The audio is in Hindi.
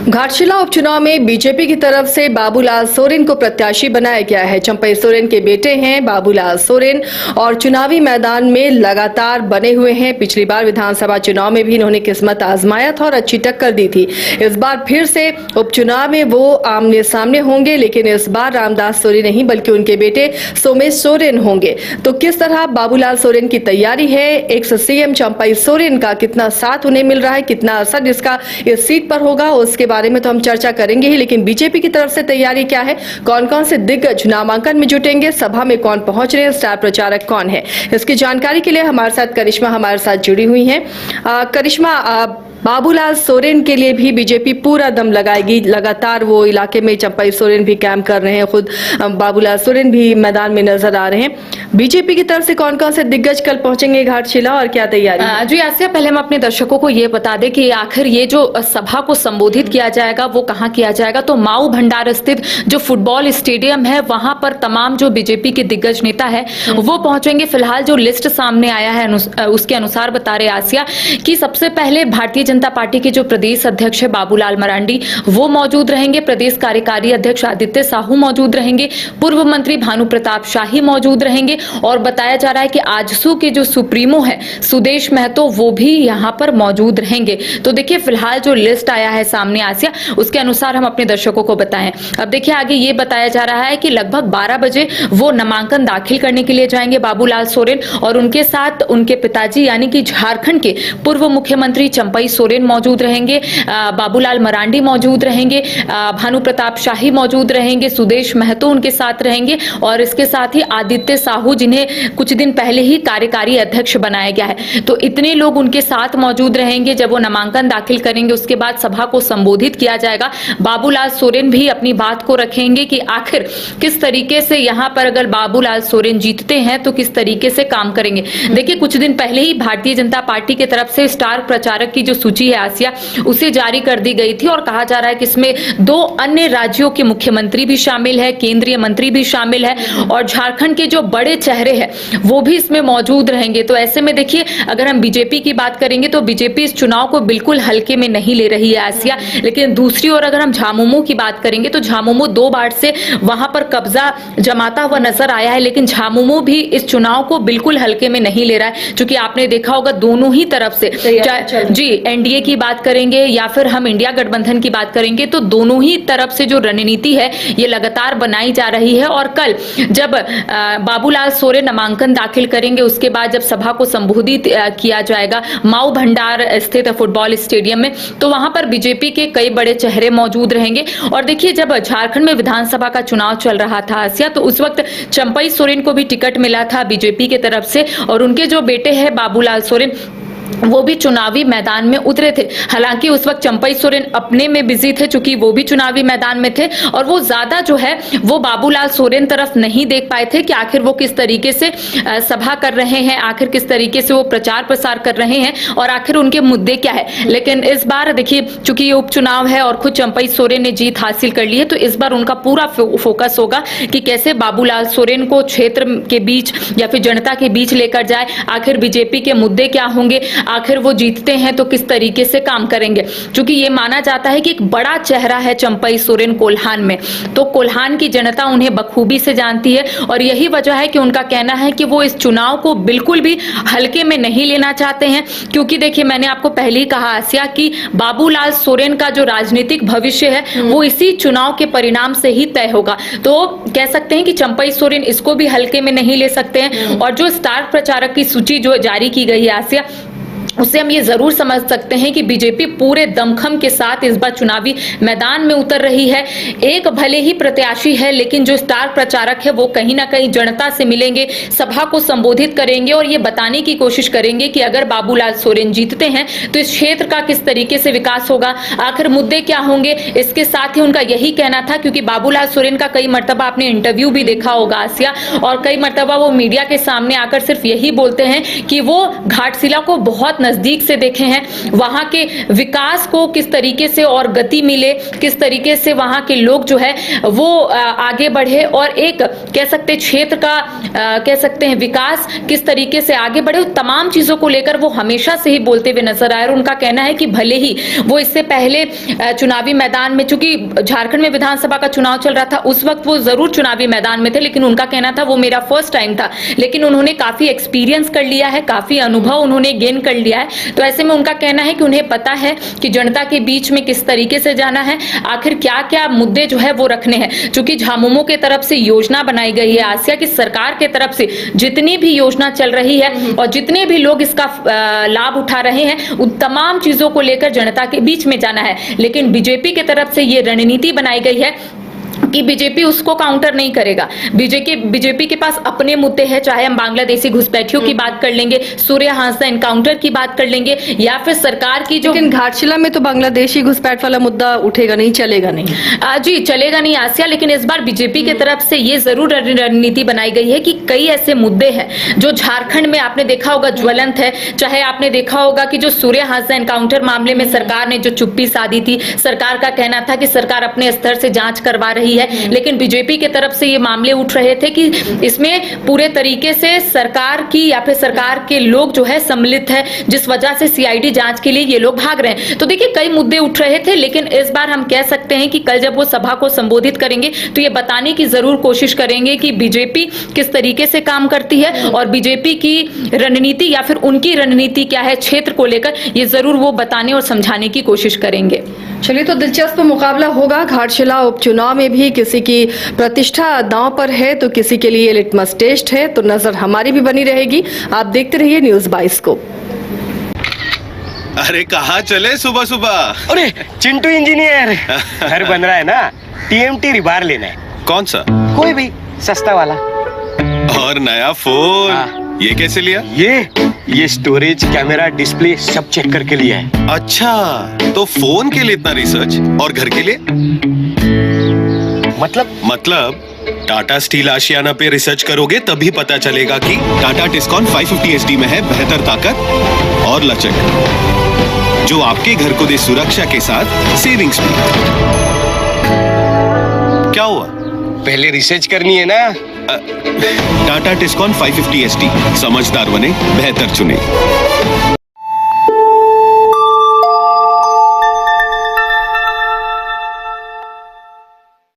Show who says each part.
Speaker 1: घाटशिला उपचुनाव में बीजेपी की तरफ से बाबूलाल सोरेन को प्रत्याशी बनाया गया है। चंपई सोरेन के बेटे हैं बाबूलाल सोरेन और चुनावी मैदान में लगातार बने हुए हैं। पिछली बार विधानसभा चुनाव में भी इन्होंने किस्मत आजमाया था और अच्छी टक्कर दी थी। इस बार फिर से उपचुनाव में वो आमने सामने होंगे, लेकिन इस बार रामदास सोरेन नहीं बल्कि उनके बेटे सोमेश सोरेन होंगे। तो किस तरह बाबूलाल सोरेन की तैयारी है, एक्स सीएम चंपई सोरेन का कितना साथ उन्हें मिल रहा है, कितना असर इसका इस सीट पर होगा, उसके बारे में तो हम चर्चा करेंगे ही। लेकिन बीजेपी की तरफ से तैयारी क्या है, कौन कौन से दिग्गज नामांकन में जुटेंगे, सभा में कौन पहुंच रहे हैं, स्टार प्रचारक कौन है, इसकी जानकारी के लिए हमारे साथ करिश्मा हमारे साथ जुड़ी हुई हैं। करिश्मा, बाबूलाल सोरेन के लिए भी बीजेपी पूरा दम लगाएगी। लगातार वो इलाके में चंपई सोरेन भी कैंप कर रहे हैं, खुद बाबूलाल सोरेन भी मैदान में नजर आ रहे हैं। बीजेपी की तरफ से कौन कौन से दिग्गज कल पहुंचेंगे घाटशिला और क्या तैयारी है?
Speaker 2: जी आसिया, पहले हम अपने दर्शकों को ये बता दें कि आखिर ये जो सभा को संबोधित किया जाएगा वो कहाँ किया जाएगा। तो माऊ भंडार स्थित जो फुटबॉल स्टेडियम है वहां पर तमाम जो बीजेपी के दिग्गज नेता है वो पहुंचेंगे। फिलहाल जो लिस्ट सामने आया है उसके अनुसार बता रहे आसिया कि सबसे पहले भारतीय जनता पार्टी के जो प्रदेश अध्यक्ष है बाबूलाल मरांडी वो मौजूद रहेंगे, प्रदेश कार्यकारी अध्यक्ष आदित्य साहू मौजूद रहेंगे, पूर्व मंत्री भानु प्रताप शाही मौजूद रहेंगे और बताया जा रहा है कि आजसू के जो सुप्रीमो है सुदेश महतो वो भी यहां पर मौजूद रहेंगे। तो देखिए फिलहाल जो लिस्ट आया है सामने आसिया उसके अनुसार हम अपने दर्शकों को बताएं। अब देखिए आगे ये बताया जा रहा है कि लगभग 12 बजे वो नामांकन दाखिल करने के लिए जाएंगे बाबूलाल सोरेन और उनके साथ उनके पिताजी यानी कि झारखंड के पूर्व मुख्यमंत्री चंपई सोरेन मौजूद रहेंगे, बाबूलाल मरांडी मौजूद रहेंगे, भानु प्रताप शाही मौजूद रहेंगे, सुदेश महतो उनके साथ रहेंगे और इसके साथ ही आदित्य साहू जिन्हें कुछ दिन पहले ही कार्यकारी अध्यक्ष बनाया गया है। तो इतने लोग उनके साथ मौजूद रहेंगे। जब वो नामांकन दाखिल करेंगे उसके बाद सभा को संबोधित किया जाएगा। बाबूलाल सोरेन भी अपनी बात को रखेंगे कि आखिर किस तरीके से यहाँ पर अगर बाबूलाल सोरेन जीतते हैं तो किस तरीके से काम करेंगे। देखिए कुछ दिन पहले ही भारतीय जनता पार्टी की तरफ से स्टार प्रचारक की जो सूची है आसिया उसे जारी कर दी गई थी और कहा जा रहा है कि इसमें 2 अन्य राज्यों के मुख्यमंत्री भी शामिल है, केंद्रीय मंत्री भी शामिल है और झारखंड के जो बड़े चेहरे हैं वो भी इसमें मौजूद रहेंगे। तो ऐसे में देखिए अगर हम बीजेपी की बात करेंगे तो बीजेपी इस चुनाव को बिल्कुल हल्के में नहीं ले रही है आसिया। लेकिन दूसरी ओर अगर हम झामुमो की बात करेंगे तो झामुमो 2 बार से वहां पर कब्जा जमाता हुआ नजर आया है, लेकिन झामुमो भी इस चुनाव को बिल्कुल हल्के में नहीं ले रहा है। क्योंकि आपने देखा होगा दोनों ही तरफ से जी एनडीए की बात करेंगे या फिर हम इंडिया गठबंधन की बात करेंगे तो दोनों ही तरफ से जो रणनीति है ये लगातार बनाई जा रही है। और कल जब बाबूलाल सोरेन नामांकन दाखिल करेंगे उसके बाद जब सभा को संबोधित किया जाएगा माऊ भंडार स्थित फुटबॉल स्टेडियम में तो वहां पर बीजेपी के कई बड़े चेहरे मौजूद रहेंगे। और देखिए जब झारखंड में विधानसभा का चुनाव चल रहा था आसिया तो उस वक्त चंपई सोरेन को भी टिकट मिला था बीजेपी की तरफ से और उनके जो बेटे हैं बाबूलाल सोरेन वो भी चुनावी मैदान में उतरे थे। हालांकि उस वक्त चंपई सोरेन अपने में बिजी थे चूंकि वो भी चुनावी मैदान में थे और वो ज्यादा जो है वो बाबूलाल सोरेन तरफ नहीं देख पाए थे कि आखिर वो किस तरीके से सभा कर रहे हैं, आखिर किस तरीके से वो प्रचार प्रसार कर रहे हैं और आखिर उनके मुद्दे क्या है। लेकिन इस बार देखिए चूंकि ये उपचुनाव है और खुद चंपई सोरेन ने जीत हासिल कर ली है तो इस बार उनका पूरा फोकस होगा कि कैसे बाबूलाल सोरेन को क्षेत्र के बीच या फिर जनता के बीच लेकर जाए, आखिर बीजेपी के मुद्दे क्या होंगे, आखिर वो जीतते हैं तो किस तरीके से काम करेंगे। क्योंकि ये माना जाता है कि एक बड़ा चेहरा है चंपई सोरेन कोल्हान में, तो कोल्हान की जनता उन्हें बखूबी से जानती है और यही वजह है कि उनका कहना है कि वो इस चुनाव को बिल्कुल भी हल्के में नहीं लेना चाहते हैं। क्योंकि देखिए मैंने आपको पहले ही कहा आसिया कि बाबूलाल सोरेन का जो राजनीतिक भविष्य है वो इसी चुनाव के परिणाम से ही तय होगा। तो कह सकते हैं कि चंपई सोरेन इसको भी हल्के में नहीं ले सकते हैं। और जो स्टार प्रचारक की सूची जो जारी की गई है आसिया उससे हम ये जरूर समझ सकते हैं कि बीजेपी पूरे दमखम के साथ इस बार चुनावी मैदान में उतर रही है। एक भले ही प्रत्याशी है लेकिन जो स्टार प्रचारक है वो कहीं ना कहीं जनता से मिलेंगे, सभा को संबोधित करेंगे और ये बताने की कोशिश करेंगे कि अगर बाबूलाल सोरेन जीतते हैं तो इस क्षेत्र का किस तरीके से विकास होगा, आखिर मुद्दे क्या होंगे। इसके साथ ही उनका यही कहना था क्योंकि बाबूलाल सोरेन का कई मर्तबा आपने इंटरव्यू भी देखा होगा आसिया और कई मर्तबा वो मीडिया के सामने आकर सिर्फ यही बोलते हैं कि वो घाटशिला को बहुत नजदीक से देखे हैं, वहां के विकास को किस तरीके से और गति मिले, किस तरीके से वहां के लोग जो है वो आगे बढ़े और एक कह सकते क्षेत्र का कह सकते हैं विकास किस तरीके से आगे बढ़े, तमाम चीजों को लेकर वो हमेशा से ही बोलते हुए नजर आए। और उनका कहना है कि भले ही वो इससे पहले चुनावी मैदान में, चूंकि झारखंड में विधानसभा का चुनाव चल रहा था उस वक्त वो जरूर चुनावी मैदान में थे, लेकिन उनका कहना था वो मेरा फर्स्ट टाइम था, लेकिन उन्होंने काफी एक्सपीरियंस कर लिया है, काफी अनुभव उन्होंने गेन कर लिया है। तो ऐसे में उनका कहना है कि उन्हें पता है कि जनता के बीच में किस तरीके से जाना है, आखिर क्या क्या मुद्दे जो है वो रखने हैं। चूंकि झामुमो के तरफ से योजना बनाई गई है, आसिया की सरकार के तरफ से जितनी भी योजना चल रही है और जितने भी लोग इसका लाभ उठा रहे हैं, उन तमाम चीजों को लेकर जनता के बीच में जाना है। लेकिन बीजेपी की तरफ से ये रणनीति बनाई गई है कि बीजेपी उसको काउंटर नहीं करेगा। बीजेपी के पास अपने मुद्दे हैं, चाहे हम बांग्लादेशी घुसपैठियों की बात कर लेंगे, सूर्य हांसदा एनकाउंटर की बात कर लेंगे, या फिर सरकार की जो,
Speaker 1: लेकिन घाटशिला में तो बांग्लादेशी घुसपैठ वाला मुद्दा उठेगा नहीं, चलेगा नहीं।
Speaker 2: जी चलेगा नहीं आसिया, लेकिन इस बार बीजेपी की तरफ से ये जरूर रणनीति बनाई गई है कि कई ऐसे मुद्दे हैं जो झारखंड में आपने देखा होगा ज्वलंत है। चाहे आपने देखा होगा कि जो सूर्य हांसदा एनकाउंटर मामले में सरकार ने जो चुप्पी साधी थी, सरकार का कहना था कि सरकार अपने स्तर से जांच करवा रही है, लेकिन बीजेपी के तरफ से ये मामले उठ रहे थे कि इसमें पूरे तरीके से सरकार की या फिर सरकार के लोग जो है सम्मिलित है, जिस वजह से सीआईडी जांच के लिए ये लोग भाग रहे हैं। तो देखिए कई मुद्दे उठ रहे थे, लेकिन इस बार हम कह सकते हैं कि कल जब वो सभा को संबोधित करेंगे तो ये बताने की जरूर कोशिश करेंगे कि बीजेपी किस तरीके से काम करती है और बीजेपी की रणनीति या फिर उनकी रणनीति क्या है क्षेत्र को लेकर, ये जरूर वो बताने और समझाने की कोशिश करेंगे।
Speaker 1: चलिए, तो दिलचस्प मुकाबला होगा। घाटशिला उपचुनाव में भी किसी की प्रतिष्ठा दांव पर है तो किसी के लिए लिटमस टेस्ट है, तो नजर हमारी भी बनी रहेगी। आप देखते रहिए न्यूज़ 22 को।
Speaker 3: अरे कहाँ चले सुबह सुबह?
Speaker 4: अरे चिंटू इंजीनियर, घर बन रहा है ना, टीएमटी रिबार लेना है।
Speaker 3: कौन सा?
Speaker 4: कोई भी सस्ता वाला।
Speaker 3: और नया फोन?
Speaker 4: हाँ।
Speaker 3: ये कैसे लिया?
Speaker 4: ये स्टोरेज, कैमरा, डिस्प्ले सब चेक करके लिया है।
Speaker 3: अच्छा, तो फोन के लिए इतना रिसर्च और घर के लिए? मतलब टाटा स्टील आशियाना पे रिसर्च करोगे तभी पता चलेगा कि टाटा टिस्कॉन 550 SD में है बेहतर ताकत और लचक, जो आपके घर को दे सुरक्षा के साथ सेविंग्स भी। क्या हुआ?
Speaker 4: पहले रिसर्च करनी है ना।
Speaker 3: टाटा टिस्कॉन 550 SD, समझदार बने, बेहतर चुने।